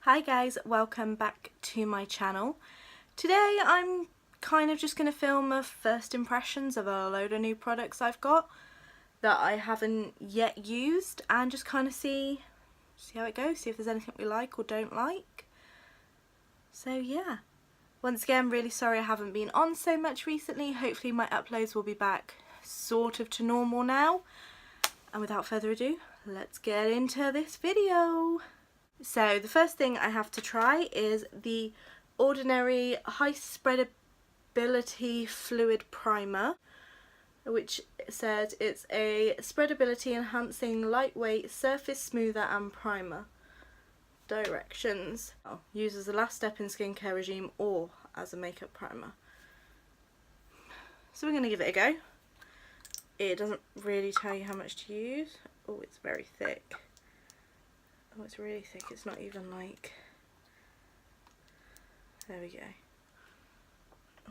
Hi guys, welcome back to my channel. Today I'm kind of just going to film a first impressions of a load of new products I've got that I haven't yet used and just kind of see how it goes, see if there's anything we like or don't like. So yeah, once again really sorry I haven't been on so much recently. Hopefully my uploads will be back sort of to normal now, and without further ado, let's get into this video. So the first thing I have to try is the Ordinary High Spreadability Fluid Primer, which says it's a spreadability enhancing lightweight surface smoother and primer. Directions: use as the last step in skincare regime or as a makeup primer. So we're going to give it a go. It doesn't really tell you how much to use. Oh, it's very thick. Oh, it's really thick. It's not even like... There we go.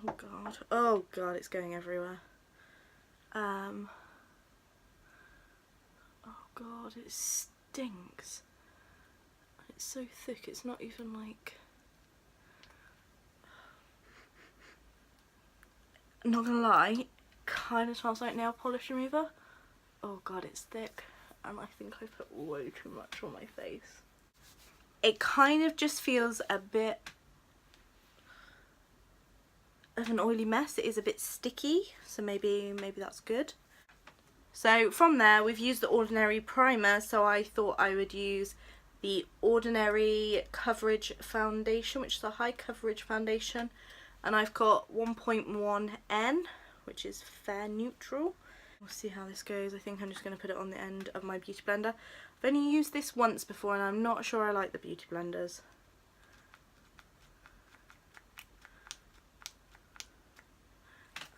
Oh god. Oh god, it's going everywhere. Oh god, it stinks. It's so thick, it's not even like... I'm not gonna lie, it kind of smells like nail polish remover. Oh god, it's thick. And I think I put way too much on my face. It kind of just feels a bit of an oily mess. It is a bit sticky, so maybe that's good. So from there, we've used the Ordinary primer, so I thought I would use the Ordinary Coverage Foundation, which is a high coverage foundation, and I've got 1.1N, which is fair neutral. We'll see how this goes. I think I'm just going to put it on the end of my beauty blender. I've only used this once before and I'm not sure I like the beauty blenders.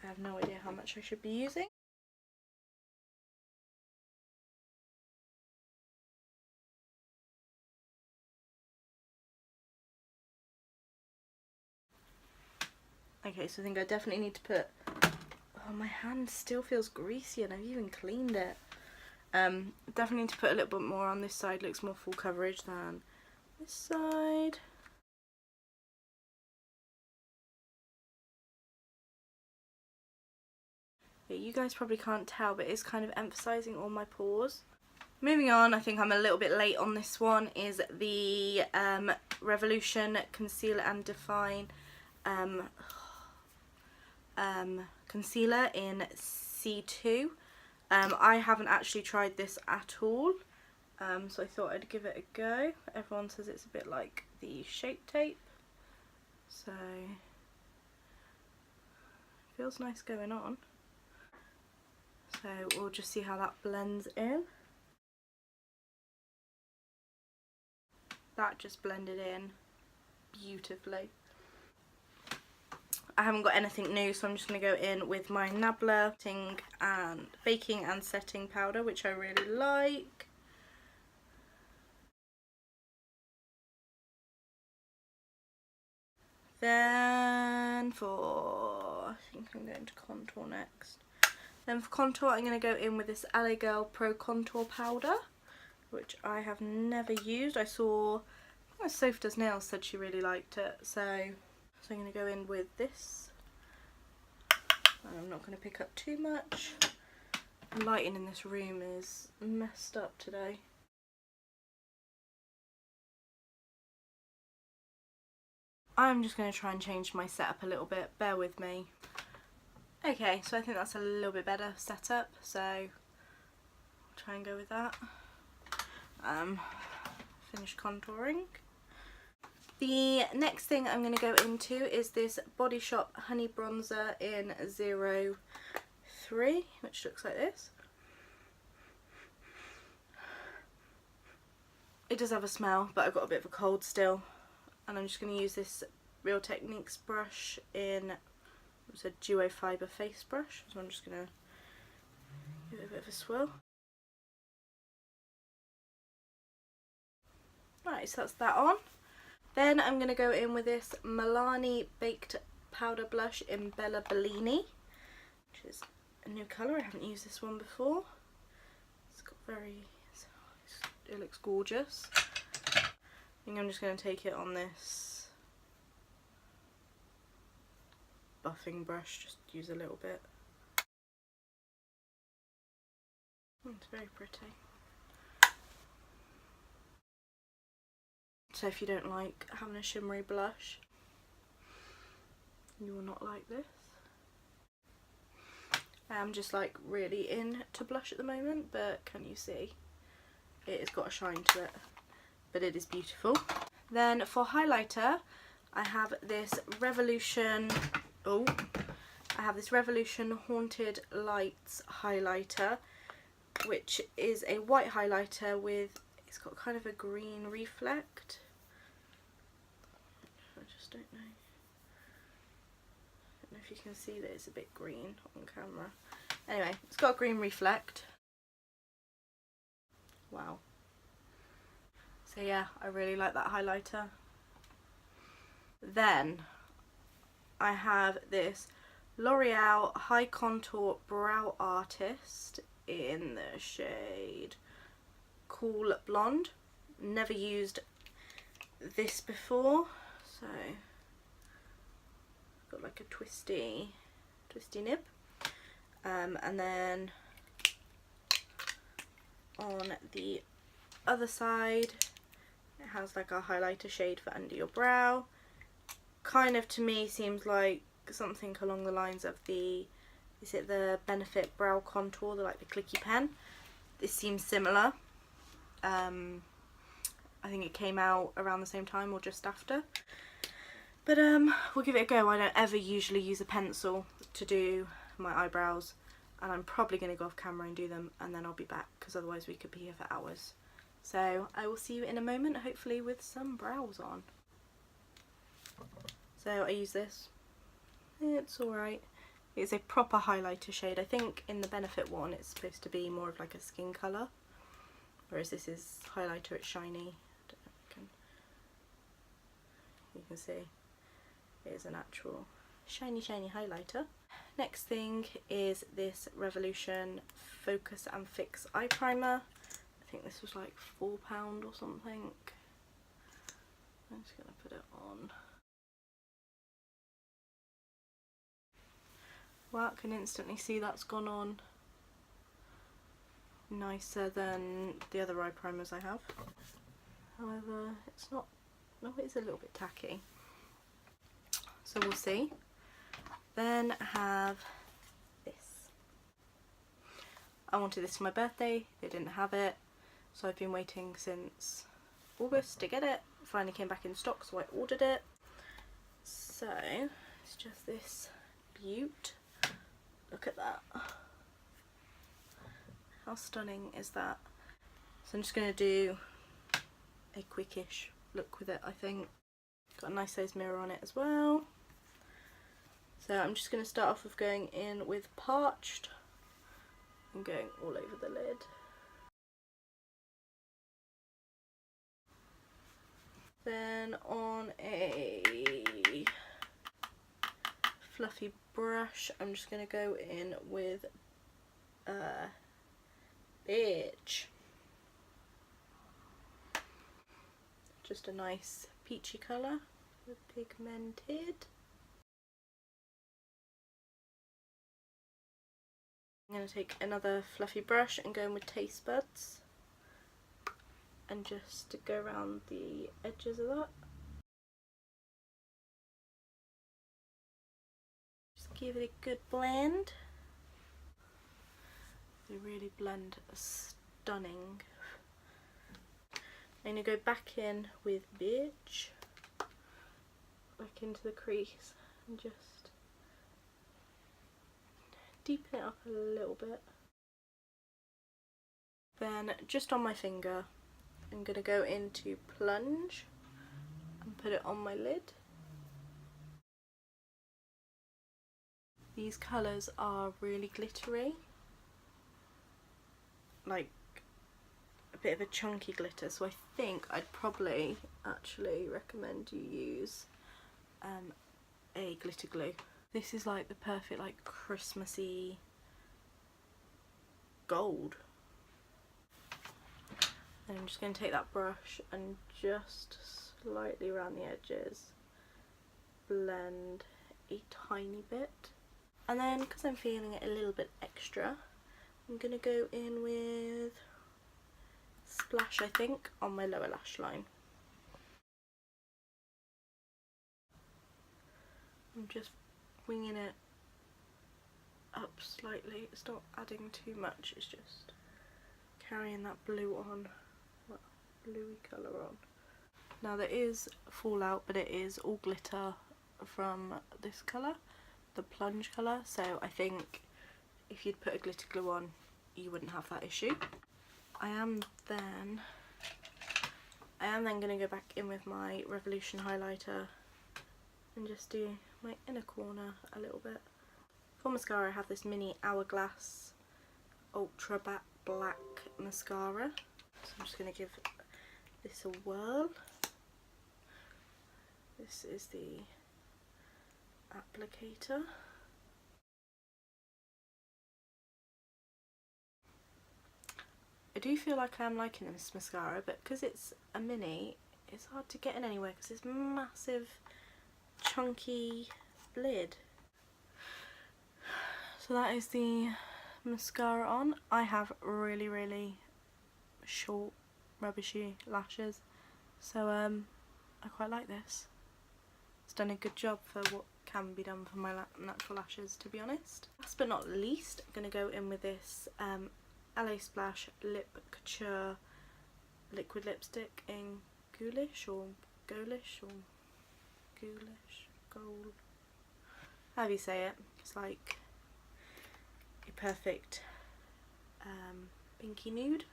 I have no idea how much I should be using. Okay, so I think I definitely need to put... Oh, my hand still feels greasy and I've even cleaned it. Definitely need to put a little bit more on this side. Looks more full coverage than this side. Yeah, you guys probably can't tell, but it's kind of emphasising all my pores. Moving on, I think I'm a little bit late on this one, is the Revolution Concealer and Define concealer in C2. I haven't actually tried this at all, so I thought I'd give it a go. Everyone says it's a bit like the Shape Tape, so feels nice going on. So we'll just see how that blends in. That just blended in beautifully. I haven't got anything new, so I'm just going to go in with my Nabla baking and setting powder, which I really like. Then I think I'm going to contour next. Then for contour, I'm going to go in with this LA Girl Pro Contour Powder, which I have never used. I saw Sophie Does Nails said she really liked it, so I'm going to go in with this. I'm not going to pick up too much. The lighting in this room is messed up today. I'm just going to try and change my setup a little bit, bear with me. Okay, so I think that's a little bit better setup, so I'll try and go with that. Finish contouring. The next thing I'm going to go into is this Body Shop Honey Bronzer in 03, which looks like this. It does have a smell, but I've got a bit of a cold still. And I'm just going to use this Real Techniques brush in, it's a Duo Fibre face brush, so I'm just going to give it a bit of a swirl. Right, so that's that on. Then I'm going to go in with this Milani Baked Powder Blush in Bella Bellini, which is a new colour. I haven't used this one before. It's got it looks gorgeous. I'm think I'm just going to take it on this buffing brush, just use a little bit. It's very pretty. So if you don't like having a shimmery blush, you will not like this. I'm just like really into blush at the moment, but can you see? It has got a shine to it, but it is beautiful. Then for highlighter, I have this Revolution, Haunted Lights highlighter, which is a white highlighter with, it's got kind of a green reflect. I just don't know. I don't know if you can see that it's a bit green on camera. Anyway, it's got a green reflect. Wow. So yeah, I really like that highlighter. Then I have this L'Oreal High Contour Brow Artist in the shade Cool Blonde. Never used this before, so got like a twisty nib. And then on the other side it has like a highlighter shade for under your brow. Kind of, to me, seems like something along the lines of the, is it the Benefit Brow Contour, like the clicky pen? This seems similar. I think it came out around the same time or just after. But we'll give it a go. I don't ever usually use a pencil to do my eyebrows, and I'm probably going to go off camera and do them, and then I'll be back, because otherwise we could be here for hours. So I will see you in a moment, hopefully with some brows on. So I use this. It's alright. It's a proper highlighter shade. I think in the Benefit one it's supposed to be more of like a skin colour, whereas this is highlighter, it's shiny. I don't know if you can see. It is an actual shiny highlighter. Next thing is this Revolution Focus and Fix Eye Primer. I think this was like £4 or something. I'm just going to put it on. Wow, I can instantly see that's gone on nicer than the other eye primers I have. However, it's not, no, it is a little bit tacky. So we'll see. Then I have this. I wanted this for my birthday, they didn't have it, so I've been waiting since August to get it. It finally came back in stock, so I ordered it. So it's just this beaut. Look at that. How stunning is that? So I'm just going to do a quickish look with it, I think. Got a nice size mirror on it as well. So I'm just going to start off with going in with Parched and going all over the lid. Then on a fluffy brush, I'm just going to go in with Bitch. Just a nice peachy colour, pigmented. I'm going to take another fluffy brush and go in with Taste Buds and just go around the edges of that. Just give it a good blend. They really blend stunning. I'm going to go back in with Bitch, back into the crease, and just deepen it up a little bit. Then just on my finger, I'm going to go into Plunge and put it on my lid. These colours are really glittery, like a bit of a chunky glitter, so I think I'd probably actually recommend you use a glitter glue. This is like the perfect like Christmassy gold. And I'm just going to take that brush and just slightly around the edges, blend a tiny bit, and then because I'm feeling it a little bit extra, I'm going to go in with Splash, I think, on my lower lash line. I'm just winging it up slightly. It's not adding too much, it's just carrying that blue on, that bluey colour on. Now there is fallout, but it is all glitter from this colour, the plunge colour, so I think if you'd put a glitter glue on you wouldn't have that issue. I am then going to go back in with my Revolution highlighter and just do my inner corner a little bit. For mascara I have this mini Hourglass Ultra Black Mascara, so I'm just going to give this a whirl. This is the applicator. I do feel like I am liking this mascara, but because it's a mini, it's hard to get in anywhere because it's massive, chunky lid. So that is the mascara on. I have really, really short, rubbishy lashes, so I quite like this. It's done a good job for what can be done for my natural lashes, to be honest. Last but not least, I'm going to go in with this LA Splash Lip Couture liquid lipstick in Ghoulish or Gold, however you say it. It's like a perfect pinky nude.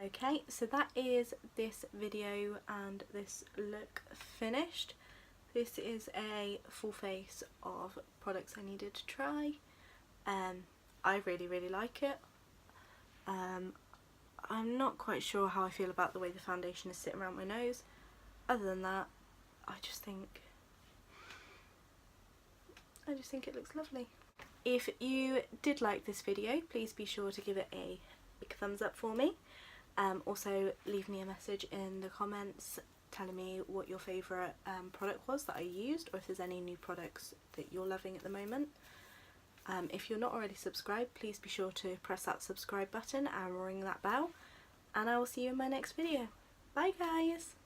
Okay, so that is this video and this look finished. This is a full face of products I needed to try. I really, really like it. I'm not quite sure how I feel about the way the foundation is sitting around my nose. Other than that, I just think it looks lovely. If you did like this video, please be sure to give it a big thumbs up for me. Also leave me a message in the comments telling me what your favourite product was that I used, or if there's any new products that you're loving at the moment. If you're not already subscribed, please be sure to press that subscribe button and ring that bell, and I will see you in my next video. Bye guys!